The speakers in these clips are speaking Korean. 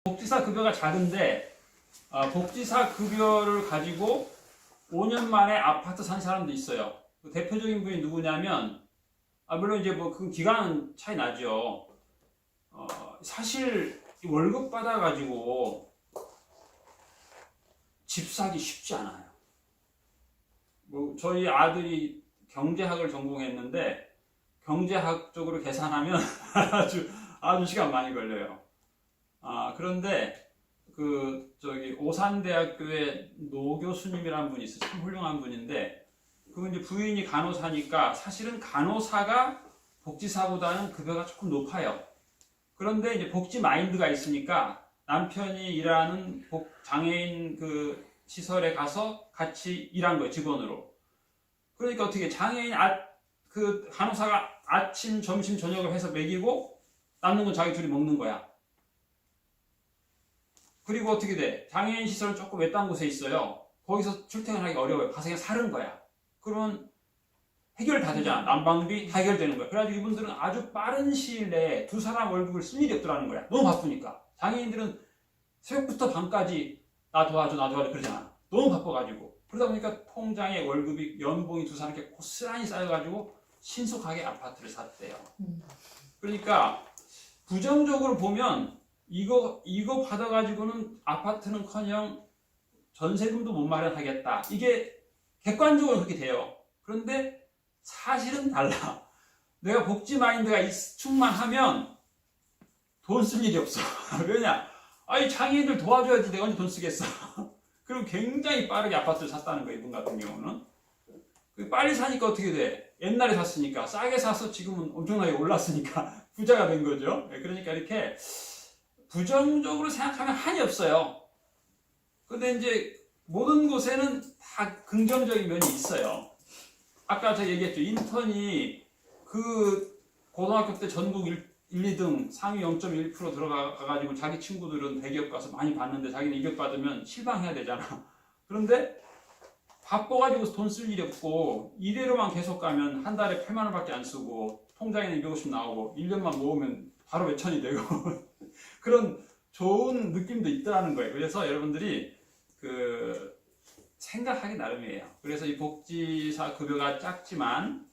복지사 급여가 작은데 복지사 급여를 가지고 5년 만에 아파트 산 사람도 있어요. 그 대표적인 분이 누구냐면 물론 이제 뭐 그 기간은 차이 나죠. 사실 월급 받아가지고 집 사기 쉽지 않아요. 뭐 저희 아들이 경제학을 전공했는데 경제학 쪽으로 계산하면 아주 시간 많이 걸려요. 그런데 저기 오산대학교의 노 교수님이라는 분이 있어요. 참 훌륭한 분인데 그분 이제 부인이 간호사니까 사실은 간호사가 복지사보다는 급여가 조금 높아요. 그런데 이제 복지 마인드가 있으니까 남편이 일하는 장애인 그 시설에 가서 같이 일한 거예요, 직원으로. 그러니까 어떻게 장애인 그 간호사가 아침, 점심, 저녁을 해서 먹이고 남는 건 자기 둘이 먹는 거야. 그리고 어떻게 돼? 장애인 시설은 조금 외딴 곳에 있어요. 거기서 출퇴근하기 어려워요. 가서 그냥 사는 거야. 그러면 해결 다 되잖아. 난방비 다 해결되는 거야. 그래가지고 이분들은 아주 빠른 시일 내에 두 사람 월급을 쓸 일이 없더라는 거야. 너무 바쁘니까. 장애인들은 새벽부터 밤까지 나 도와줘 그러잖아. 너무 바빠가지고. 그러다 보니까 통장에 월급이, 연봉이 두 사람께 고스란히 쌓여가지고 신속하게 아파트를 샀대요. 그러니까 부정적으로 보면 이거 받아가지고는 아파트는커녕 전세금도 못 마련하겠다. 이게 객관적으로 그렇게 돼요. 그런데 사실은 달라. 내가 복지 마인드가 충만하면 돈 쓸 일이 없어. 왜냐? 장애인들 도와줘야지 내가 언제 돈 쓰겠어. 그리고 굉장히 빠르게 아파트를 샀다는 거예요, 이분 같은 경우는. 빨리 사니까 어떻게 돼? 옛날에 샀으니까 싸게 사서 지금은 엄청나게 올랐으니까 부자가 된 거죠. 그러니까 이렇게 부정적으로 생각하면 한이 없어요. 근데 이제 모든 곳에는 다 긍정적인 면이 있어요. 아까 제가 얘기했죠. 인턴이 그 고등학교 때 전국 1, 2등 상위 0.1% 들어가가지고 자기 친구들은 대기업 가서 많이 받는데 자기는 이격 받으면 실망해야 되잖아. 그런데 바빠가지고 돈 쓸 일이 없고 이대로만 계속 가면 한 달에 8만 원밖에 안 쓰고 통장에는 250 나오고 1년만 모으면 바로 몇천이 되고 그런 좋은 느낌도 있더라는 거예요. 그래서 여러분들이 생각하기 나름이에요. 그래서 이 복지사 급여가 작지만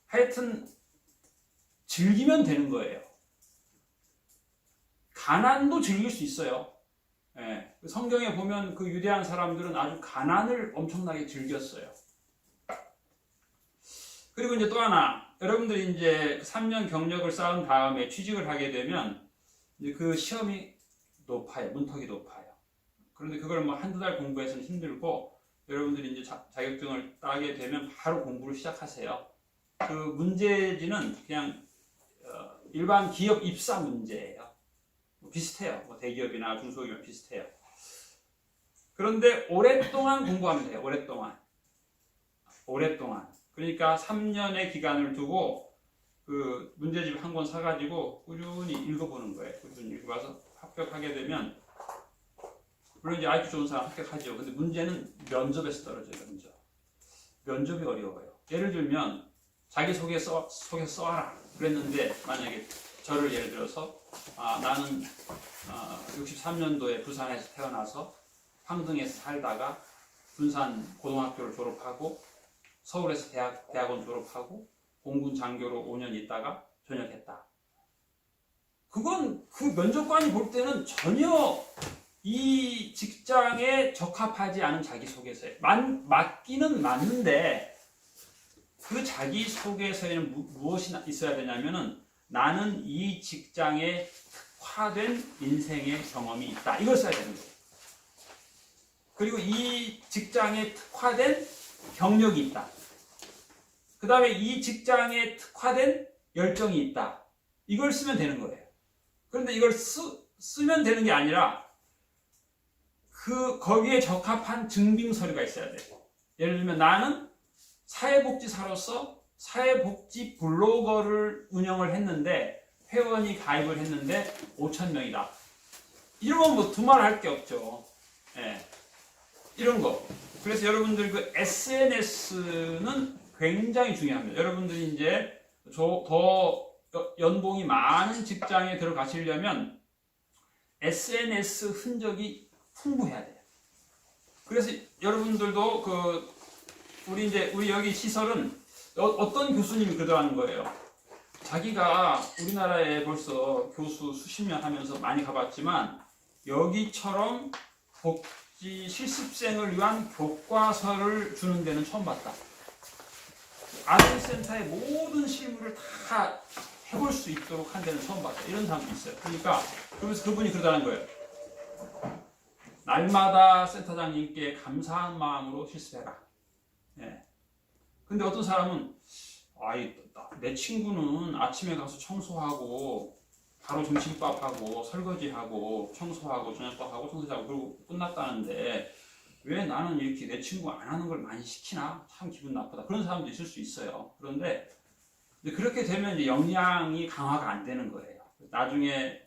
하여튼 즐기면 되는 거예요. 가난도 즐길 수 있어요. 예. 성경에 보면 그 유대한 사람들은 아주 가난을 엄청나게 즐겼어요. 그리고 이제 또 하나, 여러분들이 이제 3년 경력을 쌓은 다음에 취직을 하게 되면 이제 그 시험이 높아요. 문턱이 높아요. 그런데 그걸 뭐 한두 달 공부해서는 힘들고 여러분들이 이제 자격증을 따게 되면 바로 공부를 시작하세요. 그 문제지는 그냥 일반 기업 입사 문제예요. 비슷해요. 뭐 대기업이나 중소기업 비슷해요. 그런데 오랫동안 공부하면 돼요. 오랫동안. 그러니까 3년의 기간을 두고 그 문제집 한 권 사가지고 꾸준히 읽어보는 거예요. 꾸준히 읽어봐서 합격하게 되면 물론 이제 IQ 좋은 사람 합격하죠. 근데 문제는 면접에서 떨어져요. 면접이 어려워요. 예를 들면 자기소개 써라 그랬는데 만약에 저를 예를 들어서 나는 63년도에 부산에서 태어나서 황등에서 살다가 군산 고등학교를 졸업하고 서울에서 대학원 졸업하고 공군 장교로 5년 있다가 전역했다. 그건 그 면접관이 볼 때는 전혀 이 직장에 적합하지 않은 자기소개서예요. 맞기는 맞는데 그 자기소개서에는 무엇이 있어야 되냐면은 나는 이 직장에 특화된 인생의 경험이 있다. 이걸 써야 되는 거예요. 그리고 이 직장에 특화된 경력이 있다. 그 다음에 이 직장에 특화된 열정이 있다. 이걸 쓰면 되는 거예요. 그런데 이걸 쓰면 되는 게 아니라 거기에 적합한 증빙 서류가 있어야 돼요. 예를 들면 나는 사회복지사로서 사회복지 블로거를 운영을 했는데 회원이 가입을 했는데 5,000명이다. 이러면 뭐 두말 할 게 없죠. 예. 이런 거. 그래서 여러분들 그 SNS는 굉장히 중요합니다. 여러분들이 이제 더 연봉이 많은 직장에 들어가시려면 SNS 흔적이 풍부해야 돼요. 그래서 여러분들도 우리 여기 시설은 어떤 교수님이 그러더라는 거예요. 자기가 우리나라에 벌써 교수 수십 년 하면서 많이 가봤지만 여기처럼 복지 실습생을 위한 교과서를 주는 데는 처음 봤다. 아동센터의 모든 실무를 다 해볼 수 있도록 한 데는 처음 봤다. 이런 사람도 있어요. 그러니까 그래서 그분이 그러다는 거예요. 날마다 센터장님께 감사한 마음으로 실습해라. 예. 근데 어떤 사람은 내 친구는 아침에 가서 청소하고 바로 점심밥하고 설거지하고 청소하고 저녁밥하고 청소하고 그러고 끝났다는데 왜 나는 이렇게 내 친구가 안 하는 걸 많이 시키나? 참 기분 나쁘다. 그런 사람도 있을 수 있어요. 그런데 그렇게 되면 이제 역량이 강화가 안 되는 거예요. 나중에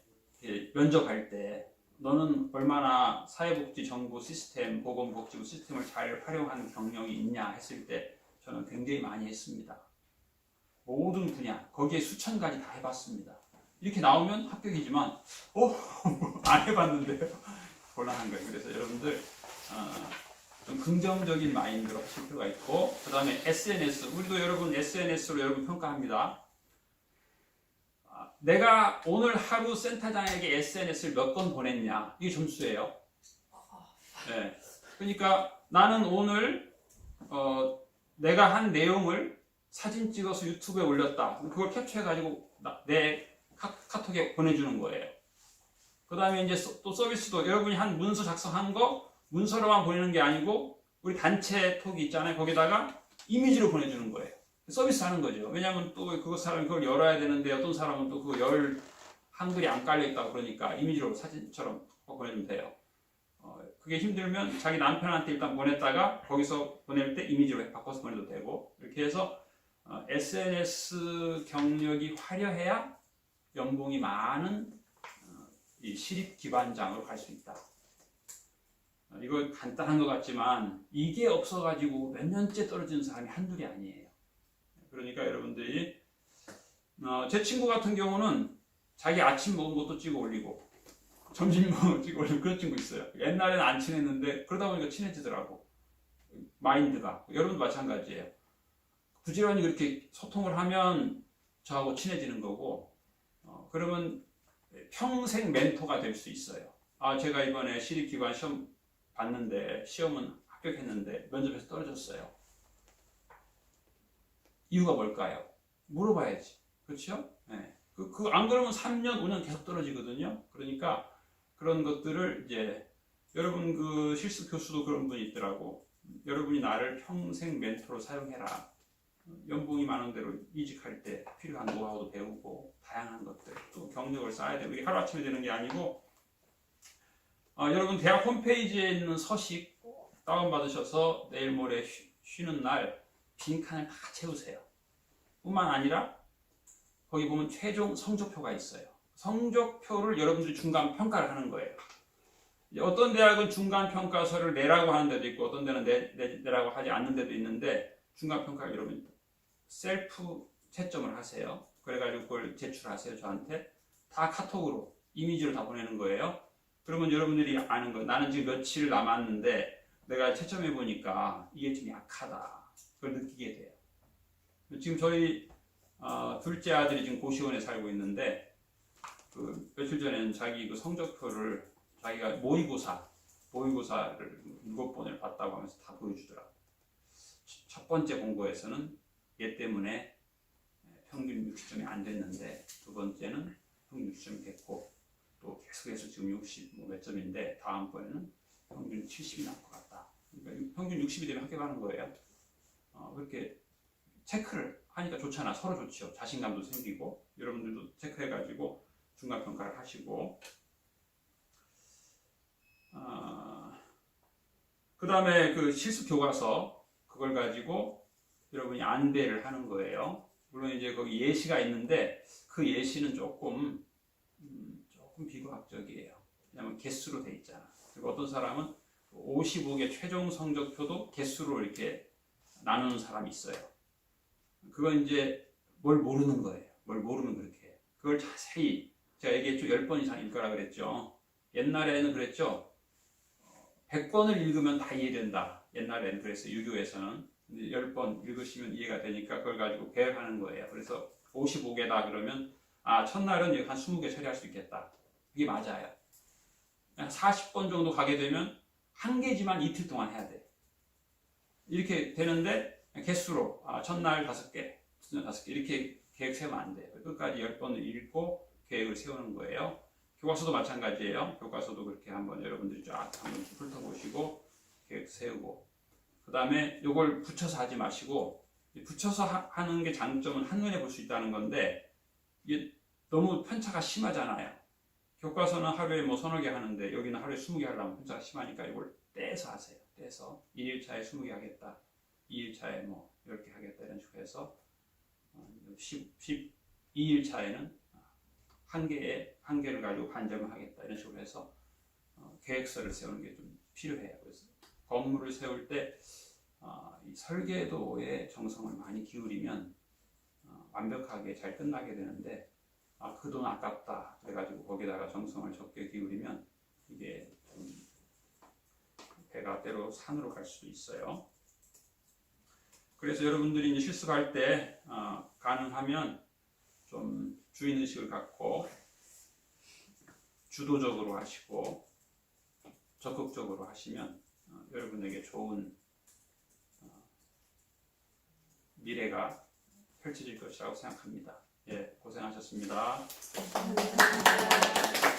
면접할 때 너는 얼마나 사회복지 정보 시스템, 보건복지부 시스템을 잘 활용하는 경력이 있냐 했을 때 저는 굉장히 많이 했습니다. 모든 분야, 거기에 수천 가지 다 해봤습니다. 이렇게 나오면 합격이지만 안 해봤는데요. 곤란한 거예요. 그래서 여러분들 좀 긍정적인 마인드로 하실 필요가 있고, 그 다음에 SNS, 우리도 여러분 SNS로 여러분 평가합니다. 내가 오늘 하루 센터장에게 SNS를 몇 건 보냈냐, 이게 점수예요. 네. 그러니까 나는 오늘 내가 한 내용을 사진 찍어서 유튜브에 올렸다. 그걸 캡처해가지고 내 카톡에 보내주는 거예요. 그 다음에 이제 또 서비스도 여러분이 한 문서 작성한 거 문서로만 보내는 게 아니고 우리 단체 톡이 있잖아요. 거기다가 이미지로 보내주는 거예요. 서비스 하는 거죠. 왜냐하면 또 사람이 그걸 열어야 되는데 어떤 사람은 또 그거 한글이 안 깔려있다고 그러니까 이미지로 사진처럼 보내주면 돼요. 그게 힘들면 자기 남편한테 일단 보냈다가 거기서 보낼 때 이미지로 바꿔서 보내도 되고, 이렇게 해서 SNS 경력이 화려해야 연봉이 많은 이 시립 기반장으로 갈 수 있다. 이거 간단한 것 같지만 이게 없어가지고 몇 년째 떨어지는 사람이 한둘이 아니에요. 그러니까 여러분들이 제 친구 같은 경우는 자기 아침 먹은 것도 찍어 올리고 점심 먹은 거 찍어 올리고 그런 친구 있어요. 옛날에는 안 친했는데 그러다 보니까 친해지더라고. 마인드가. 여러분도 마찬가지예요. 부지런히 그렇게 소통을 하면 저하고 친해지는 거고, 그러면 평생 멘토가 될 수 있어요. 제가 이번에 시립기관 시험 봤는데 시험은 합격했는데 면접에서 떨어졌어요. 이유가 뭘까요? 물어봐야지. 그렇죠? 네. 안 그러면 3년, 5년 계속 떨어지거든요. 그러니까 그런 것들을 이제 여러분 실습 교수도 그런 분이 있더라고. 여러분이 나를 평생 멘토로 사용해라. 연봉이 많은 대로 이직할 때 필요한 노하우도 배우고 다양한 것들 또 경력을 쌓아야 되고 이게 하루아침에 되는 게 아니고, 여러분 대학 홈페이지에 있는 서식 다운받으셔서 내일 모레 쉬는 날 빈칸을 다 채우세요. 뿐만 아니라 거기 보면 최종 성적표가 있어요. 성적표를 여러분들이 중간 평가를 하는 거예요. 어떤 대학은 중간 평가서를 내라고 하는 데도 있고 어떤 데는 내라고 하지 않는 데도 있는데, 중간 평가를 여러분 셀프 채점을 하세요. 그래가지고 그걸 제출하세요. 저한테 다 카톡으로 이미지로 다 보내는 거예요. 그러면 여러분들이 아는 거예요. 나는 지금 며칠 남았는데 내가 채점해 보니까 이게 좀 약하다. 그걸 느끼게 돼요. 지금 저희 둘째 아들이 지금 고시원에 살고 있는데 며칠 전에는 자기 성적표를 자기가 모의고사를 7번을 봤다고 하면서 다 보여주더라고요. 첫 번째 공부에서는 얘 때문에 평균 60점이 안 됐는데 두 번째는 평균 60점이 됐고 또 계속해서 지금 60 몇 점인데 다음번에는 평균 70이 나올 것 같다. 그러니까 평균 60이 되면 합격하는 거예요. 그렇게 체크를 하니까 좋잖아. 서로 좋죠. 자신감도 생기고 여러분들도 체크해가지고 중간평가를 하시고, 그 다음에 실습 교과서 그걸 가지고 여러분이 안배를 하는 거예요. 물론 이제 거기 예시가 있는데 그 예시는 조금 비과학적이에요. 왜냐면 개수로 돼 있잖아. 그리고 어떤 사람은 55개 최종 성적표도 개수로 이렇게 나누는 사람이 있어요. 그건 이제 뭘 모르는 거예요. 뭘 모르면 그렇게 해요. 그걸 자세히 제가 얘기했죠. 10번 이상 읽거라 그랬죠. 옛날에는 그랬죠. 100번을 읽으면 다 이해된다. 옛날에는 그랬어요. 유교에서는. 근데 10번 읽으시면 이해가 되니까 그걸 가지고 계획하는 거예요. 그래서 55개다 그러면 첫날은 한 20개 처리할 수 있겠다. 그게 맞아요. 40번 정도 가게 되면 한 개지만 이틀 동안 해야 돼. 이렇게 되는데 개수로 첫날 5개, 첫날 5개 이렇게 계획 세우면 안 돼요. 끝까지 10번을 읽고 계획을 세우는 거예요. 교과서도 마찬가지예요. 교과서도 그렇게 한번 여러분들이 쫙 한번 훑어보시고 계획 세우고 그 다음에 이걸 붙여서 하지 마시고 붙여서 하는 게 장점은 한눈에 볼 수 있다는 건데 이게 너무 편차가 심하잖아요. 교과서는 하루에 뭐 서너 개 하는데 여기는 하루에 20개 하려면 편차가 심하니까 이걸 떼서 하세요. 떼서 1일차에 20개 하겠다. 2일차에 뭐 이렇게 하겠다. 이런 식으로 해서 12일차에는 한 개를 가지고 반점을 하겠다. 이런 식으로 해서 계획서를 세우는 게 좀 필요해요. 그래서 건물을 세울 때 이 설계도에 정성을 많이 기울이면 완벽하게 잘 끝나게 되는데 그 돈 아깝다. 그래가지고 거기다가 정성을 적게 기울이면 이게 좀 배가 때로 산으로 갈 수도 있어요. 그래서 여러분들이 이제 실습할 때 가능하면 좀 주인의식을 갖고 주도적으로 하시고 적극적으로 하시면 여러분에게 좋은 미래가 펼쳐질 것이라고 생각합니다. 예, 고생하셨습니다. 감사합니다.